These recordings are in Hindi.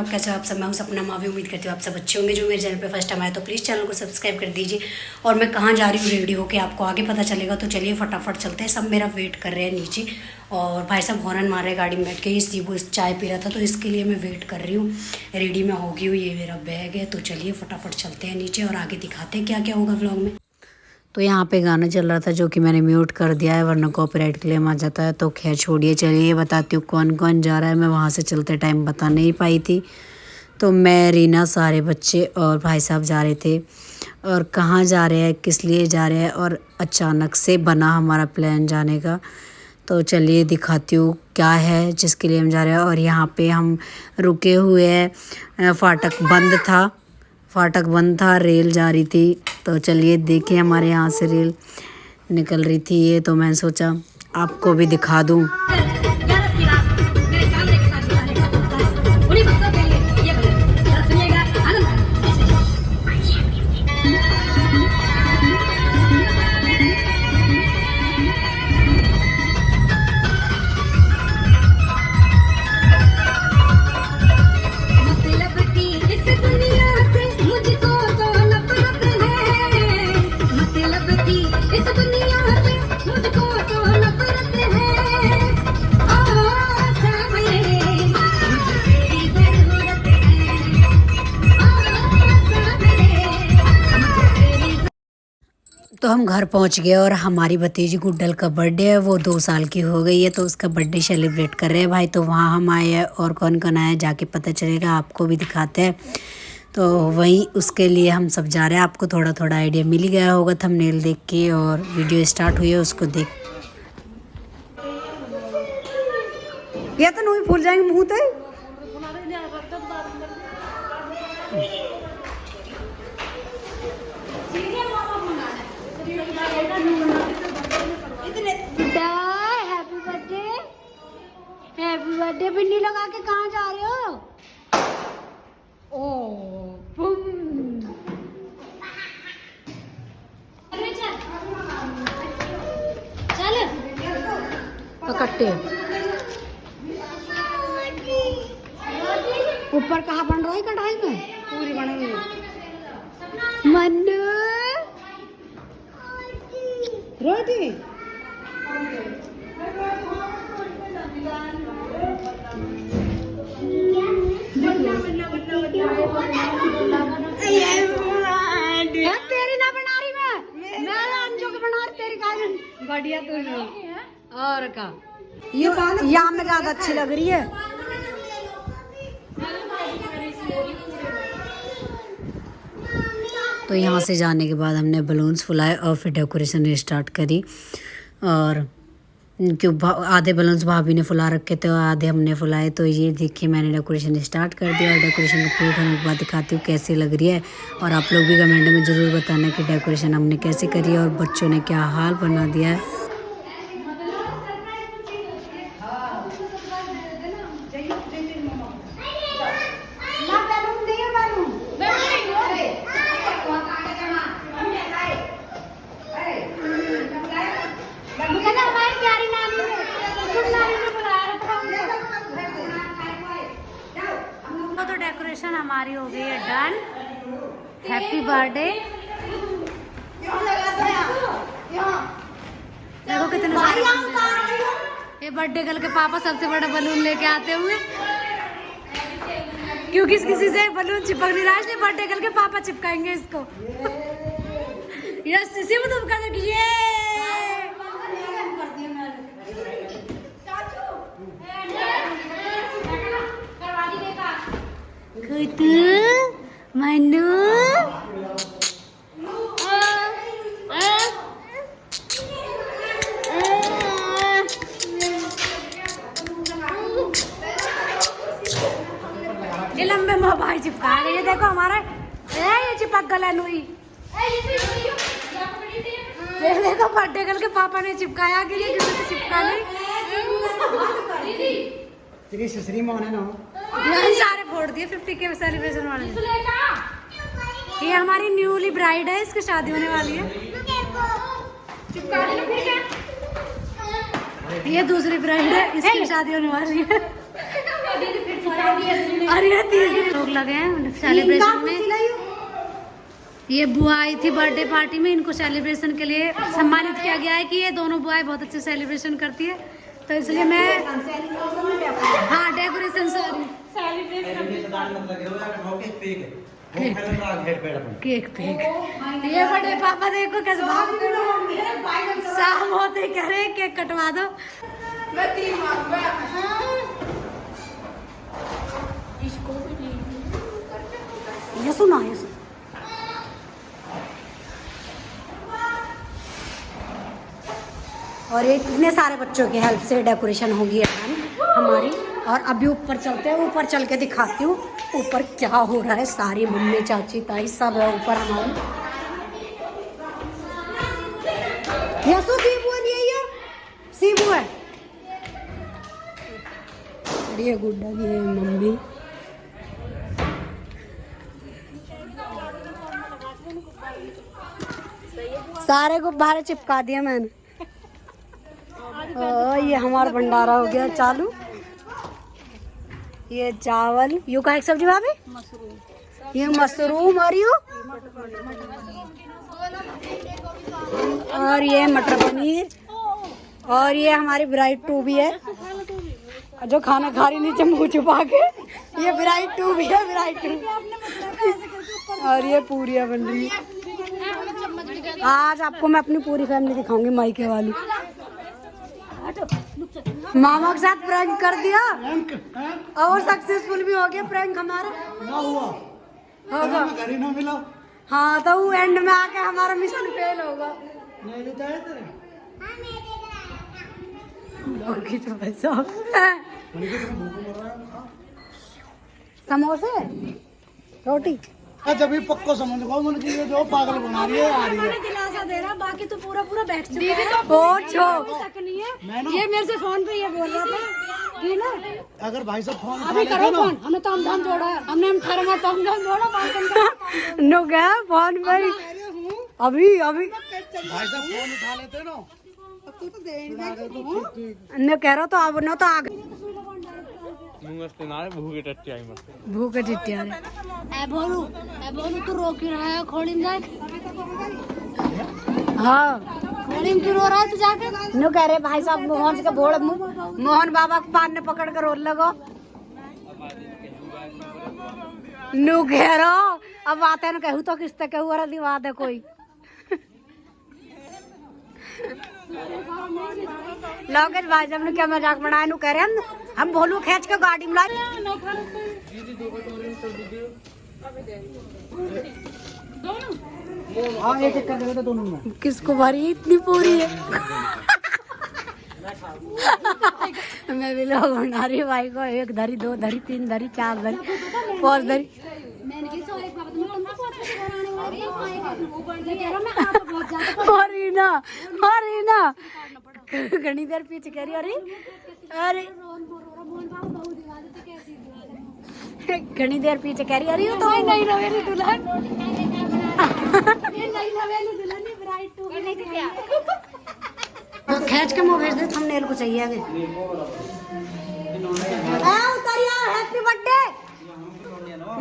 आप कैसे हो? आप सब, मैं हूँ सपना मावी। उम्मीद करती हूँ आप सब अच्छे होंगे। जो मेरे चैनल पे फर्स्ट टाइम आए तो प्लीज़ चैनल को सब्सक्राइब कर दीजिए। और मैं कहाँ जा रही हूँ रेडी होके आपको आगे पता चलेगा। तो चलिए फटाफट चलते हैं। सब मेरा वेट कर रहे हैं नीचे और भाई साहब हॉर्न मार रहे हैं गाड़ी में बैठ के। ये वो चाय पी रहा था तो इसके लिए मैं वेट कर रही हूँ। रेडी मैं होगी हूँ, ये मेरा बैग है। तो चलिए फटाफट चलते हैं नीचे और आगे दिखाते हैं क्या क्या होगा व्लॉग में। तो यहाँ पे गाना चल रहा था जो कि मैंने म्यूट कर दिया है वरना कॉपीराइट क्लेम आ जाता है। तो खैर छोड़िए, चलिए बताती हूँ कौन कौन जा रहा है। मैं वहाँ से चलते टाइम बता नहीं पाई थी। तो मैं, रीना, सारे बच्चे और भाई साहब जा रहे थे। और कहाँ जा रहे हैं, किस लिए जा रहे हैं, और अचानक से बना हमारा प्लान जाने का। तो चलिए दिखाती हूँ क्या है जिसके लिए हम जा रहे हैं। और यहाँ पे हम रुके हुए हैं, फाटक बंद था, रेल जा रही थी। तो चलिए देखिए, हमारे यहाँ से रेल निकल रही थी ये। तो मैंने सोचा आपको भी दिखा दूँ। तो हम घर पहुंच गए और हमारी भतीजी गुड्डल का बर्थडे है। वो 2 साल की हो गई है तो उसका बर्थडे सेलिब्रेट कर रहे हैं भाई। तो वहाँ हम आए हैं और कौन कौन आया जाके पता चलेगा, आपको भी दिखाते हैं। तो वहीं उसके लिए हम सब जा रहे हैं। आपको थोड़ा थोड़ा आइडिया मिल ही गया होगा थंबनेल देख के, और वीडियो स्टार्ट हुई है उसको देख। या तो नहीं भूल जाएंगे मुँह तो। हैप्पी बर्थडे बिन्नी लगा के कहाँ जा रहे हो? ओ चल पकड़ते ऊपर कहाँ बन रहा है कढ़ाई में? पूरी बनेगी। मन्नू रोटी तेरी ना बना रही मैं अंजू को बना रही तेरी खाई बढ़िया। तू और का यहाँ में ज्यादा अच्छी लग रही है। तो यहाँ से जाने के बाद हमने बलून्स फुलाए और फिर डेकोरेशन स्टार्ट करी। और क्यों आधे बलून्स भाभी ने फुला रखे थे और आधे हमने फुलाए। तो ये देखिए मैंने डेकोरेशन स्टार्ट कर दिया और डेकोरेशन कंप्लीट होने के बाद दिखाती हूँ कैसी लग रही है। और आप लोग भी कमेंट में ज़रूर बताना कि डेकोरेशन हमने कैसे करी है और बच्चों ने क्या हाल बना दिया है। तो डेकोरेशन हमारी हो गई है डन। Happy birthday. देखो कितने सारे ये बर्थडे गर्ल के पापा सबसे बड़ा बलून लेके आते हुए, क्योंकि किसी से बलून चिपक नहीं रहा इसलिए बर्थडे गर्ल के पापा चिपकाएंगे इसको। यस इसी में तुम कर दो ये मनु ये लंबे मोबाइल चिपका रहे। ये देखो हमारा ये चिपक गला नुई। देखो बर्थडे गर्ल के पापा ने चिपकाया कि ये किसी ने चिपका नहीं। तेरी ससुरी मौन है ना, ये सारे फोड़ दिए 50 के सेलिब्रेशन वाले। ये हमारी न्यूली ब्राइड है, इसकी शादी होने वाली है। ये दूसरी ब्राइड है, इसकी शादी होने वाली है। अरे लोग लगे हैं सेलिब्रेशन में। ये बुआ आई थी बर्थडे पार्टी में, इनको सेलिब्रेशन के लिए सम्मानित किया गया है कि ये दोनों बुआएं बहुत अच्छे सेलिब्रेशन करती है, तो इसलिए मैं हाँ डेकोरेशन केक फेंक। ये बड़े पापा देखो कैसे भागते हैं, शाम होते कह रहे केक कटवा दो। ये सुना ये सुना। और ये इतने सारे बच्चों की हेल्प से डेकोरेशन होगी हमारी। और अभी ऊपर चलते हैं, ऊपर चल के दिखाती हूँ ऊपर क्या हो रहा है। सारी मम्मी चाची ताई सब है ऊपर हमारी। यसु सीबू नहीं है, ये सीबू है। ये गुड्डा की है मम्मी। सारे गुब्बारे चिपका दिए मैंने। ये हमारा भंडारा हो गया चालू। ये चावल, यू का एक सब्जी भाभी, ये मशरूम और ये मटर पनीर। और ये हमारी ब्राइड टू भी है जो खाना खा रही नीचे मुंह छुपा के। ये ब्राइड टू भी है, ब्राइड टू। और ये पूरियां बन रही है। आज आपको मैं अपनी पूरी फैमिली दिखाऊंगी, मायके वाली। मामा के साथ प्रैंक कर दिया और सक्सेसफुल भी हो गया प्रैंक हमारा। ना हुआ होगा, घर ही ना मिला। हाँ तो वो एंड में आके हमारा मिशन फेल होगा। नहीं देता है तेरे तो पैसा समोसे रोटी जब भी पक्को समझ लो मन की जो पागल बना रही है आ रही है। दिलासा दे रहा, बाकी तो पूरा बैठ चुका है। ये मेरे से फोन पे ये बोल रहा था कि ना अगर भाई साहब फोन अभी करो फोन, हमें ताम झाम जोड़ा है, हमने हम ठरमा ताम झाम जोड़ा नो क्या फोन पे अभी भाई साहब फोन उठा लेते ना तू तो दे न कह रहा तो अब न तो आगे भूखे टिट्टिया बोलू तू रो क्यों रहा है? खोड़ी में जाके हाँ खोड़ी में क्यों रो रहा है तू जाके? नो कह रहे भाई साहब मोहन के बोड़ मोहन बाबा को पान ने पकड़ कर रोल लगो। नु कह रहा अब आते न कहू तो किसते कहू और दिवा दे कोई। लोकेश भाई साहब ने क्या मजाक बनाया, नु कह रहे हम भोलू खींच के गाड़ी में लाए। हाँ एक एक कर देते दोनों में। किसको भरी इतनी पूरी है। मैं भी लोग बना रही भाई को, एक धरी दो धरी तीन धरी चार धरी पांच धरी। अरे ना घनी देर पीछे कह रही अरे घनी देर पीछे कह रही अरे तो नहीं नवेली दुल्हन खींच के मुंह भेज दे, थंबनेल को चाहिए आगे। हैप्पी बर्थडे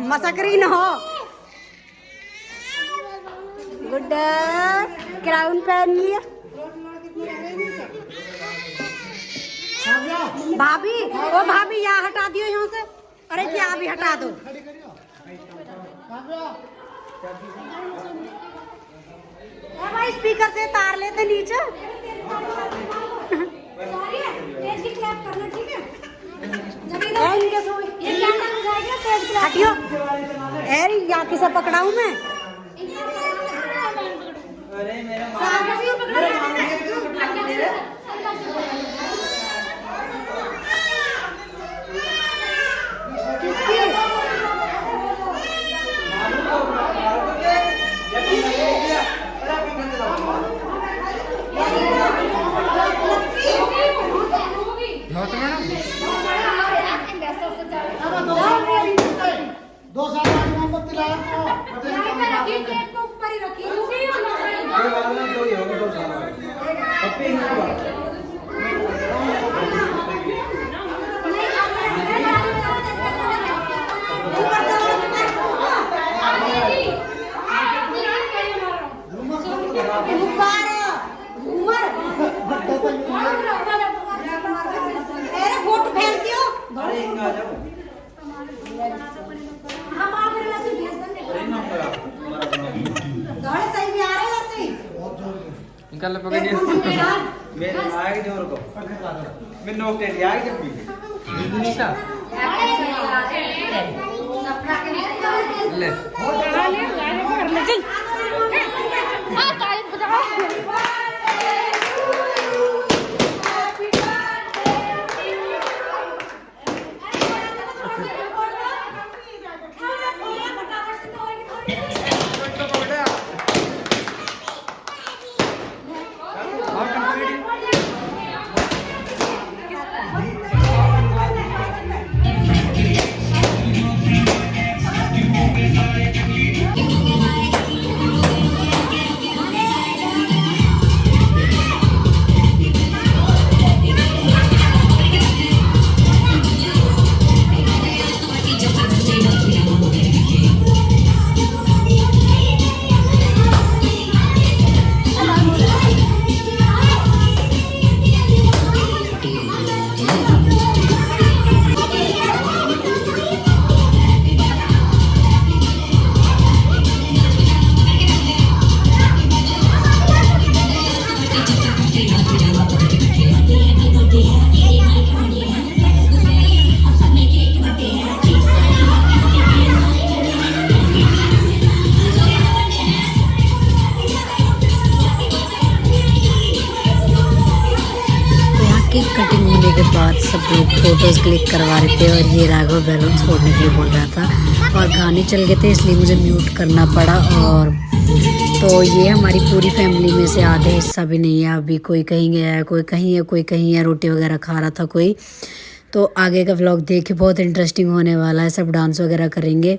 मसकरीन हो। गुड क्राउन पहन लिया भाभी। ओ भाभी यहाँ हटा दियो यहाँ से। अरे क्या भी हटा दो। भाई स्पीकर से तार लेते नीचे। हटियो अरे या किसे पकड़ाऊं मैं? दो साल मोमबत्ती लाया ऊपर ही रखी आ जाओ। हम आ गए वैसे भेज देंगे गाड़ी सही में आ रहे हैं ऐसे निकाल पकड़िए मेरे आएगा जोर को मैं नोक दे दिया आएगा जब भी निशा ले केक कटिंग होने के बाद सब लोग फोटोज क्लिक करवा रहे थे और ये राघव बैलून छोड़ने के लिए बोल रहा था और गाने चल गए थे इसलिए मुझे म्यूट करना पड़ा। और तो ये हमारी पूरी फैमिली में से आधे हिस्सा भी नहीं है, अभी कोई कहीं गया है, कोई कहीं है, कोई कहीं है, रोटी वगैरह खा रहा था कोई। तो आगे का व्लॉग देखिए, बहुत इंटरेस्टिंग होने वाला है, सब डांस वगैरह करेंगे।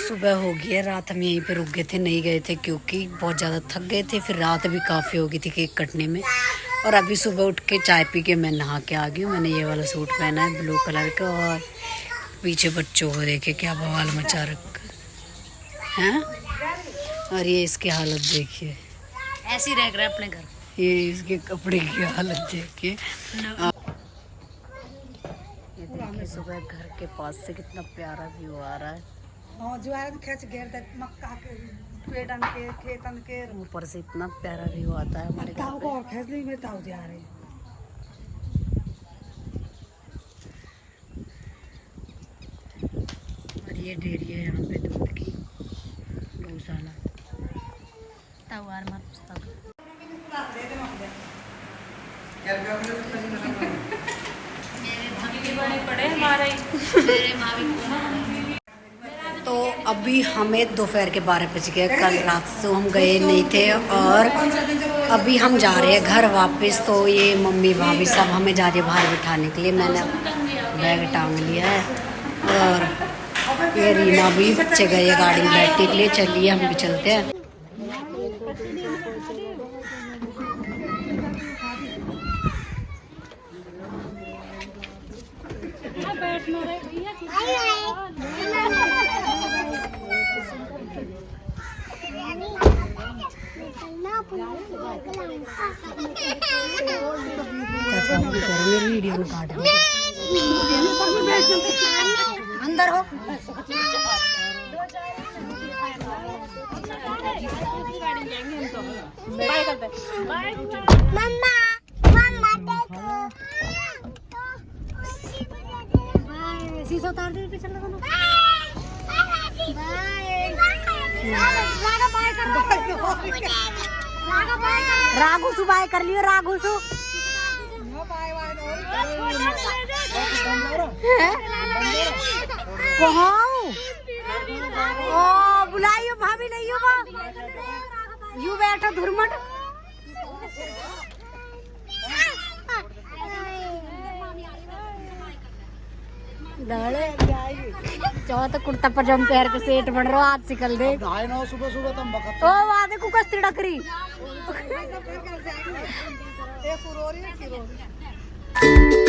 सुबह हो गई है, रात हम यहीं पे रुक गए थे, नहीं गए थे क्योंकि बहुत ज़्यादा थक गए थे, फिर रात भी काफ़ी हो गई थी केक कटने में। और अभी सुबह उठ के चाय पी के मैं नहा के आ गई हूँ। मैंने ये वाला सूट पहना है ब्लू कलर का, और पीछे बच्चों को देखे क्या बवाल मचा रखा है। और ये इसकी हालत देखिए, ऐसे ही रह रहा है अपने घर। ये इसके कपड़े की हालत देखिए। ये देखिए सुबह घर के पास से कितना प्यारा व्यू आ रहा है। ऊपर से इतना प्यारा व्यू आता है हमारे घर पे। और ये डेयरी है यहाँ पे दूध की, गौशाला। तो अभी हमें दोपहर के 12 बज गए। कल रात से हम गए नहीं थे और अभी हम जा रहे हैं घर वापस। तो ये मम्मी भाभी सब हमें जा रही है बाहर बिठाने के लिए। मैंने बैग टांग लिया है और ये रीना भी, बच्चे गए गाड़ी में बैठने के लिए। चलिए हम भी चलते हैं। मेरी वीडियो में काट अंदर हो। शीशा उतार दे पीछे लगा ना। राघु सु बाय कर लियो, राघु सु ओ बुलाइयो भाभी नहीं हो यू बैठो धुरमट। तो कुर्ता पजामा पहन के सेट बन रहा, हाथ सिकल दे। सुबह सुबह तुम ओ वादे को कस्ती डकरी। एक